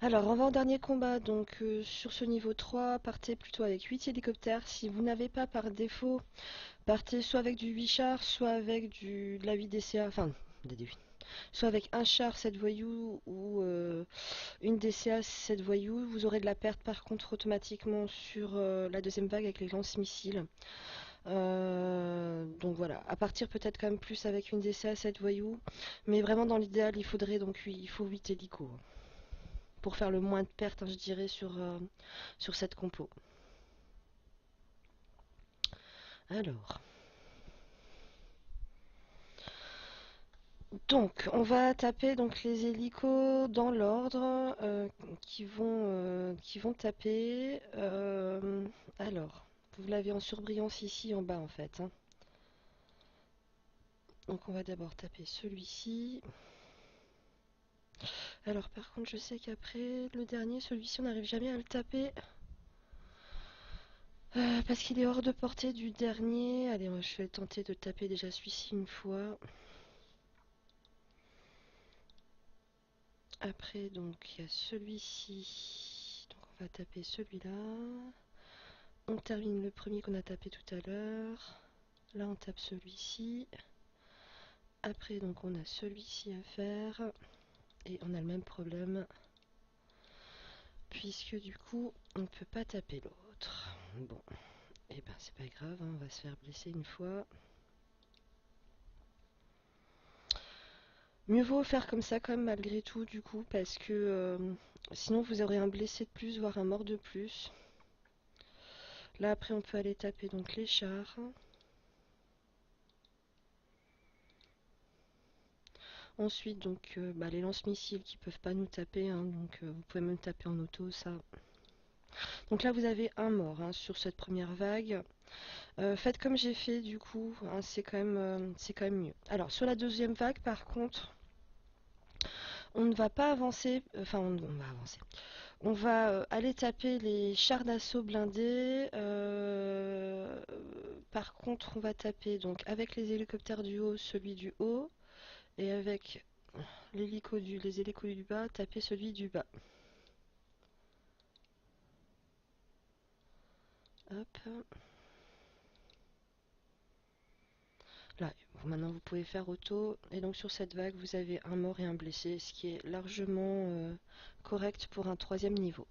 Alors, en avant-dernier combat, donc sur ce niveau 3, partez plutôt avec 8 hélicoptères. Si vous n'avez pas par défaut, partez soit avec du 8 chars, soit avec de la 8 DCA, enfin, des D8. Soit avec un char 7 voyous ou une DCA 7 voyous. Vous aurez de la perte par contre automatiquement sur la deuxième vague avec les lance-missiles. Donc voilà, à partir peut-être quand même plus avec une DCA 7 voyous. Mais vraiment dans l'idéal, il faudrait donc il faut 8 hélicos pour faire le moins de pertes, hein, je dirais, sur cette compo. Alors, donc on va taper donc les hélicos dans l'ordre qui vont taper. Alors, vous l'avez en surbrillance ici en bas en fait, hein. Donc on va d'abord taper celui-ci. Alors par contre je sais qu'après le dernier, celui-ci on n'arrive jamais à le taper. Parce qu'il est hors de portée du dernier. Allez, je vais tenter de taper déjà celui-ci une fois. Après, donc, il y a celui-ci. Donc, on va taper celui-là. On termine le premier qu'on a tapé tout à l'heure. Là, on tape celui-ci. Après, donc, on a celui-ci à faire. Et on a le même problème. Puisque, du coup, on ne peut pas taper l'autre. Bon, et ben, c'est pas grave, hein, on va se faire blesser une fois. Mieux vaut faire comme ça quand même malgré tout du coup parce que sinon vous aurez un blessé de plus voire un mort de plus. Là après on peut aller taper donc les chars. Ensuite donc les lance-missiles qui peuvent pas nous taper, hein, donc vous pouvez même taper en auto ça. Donc là vous avez un mort, hein, sur cette première vague. Faites comme j'ai fait du coup, hein, c'est quand même mieux. Alors sur la deuxième vague par contre on ne va pas avancer, enfin on va avancer. On va aller taper les chars d'assaut blindés. Par contre, on va taper donc avec les hélicoptères du haut, celui du haut, et avec les hélicos du bas, taper celui du bas. Hop. Là, maintenant vous pouvez faire auto. Et donc sur cette vague, vous avez un mort et un blessé, ce qui est largement correct pour un troisième niveau.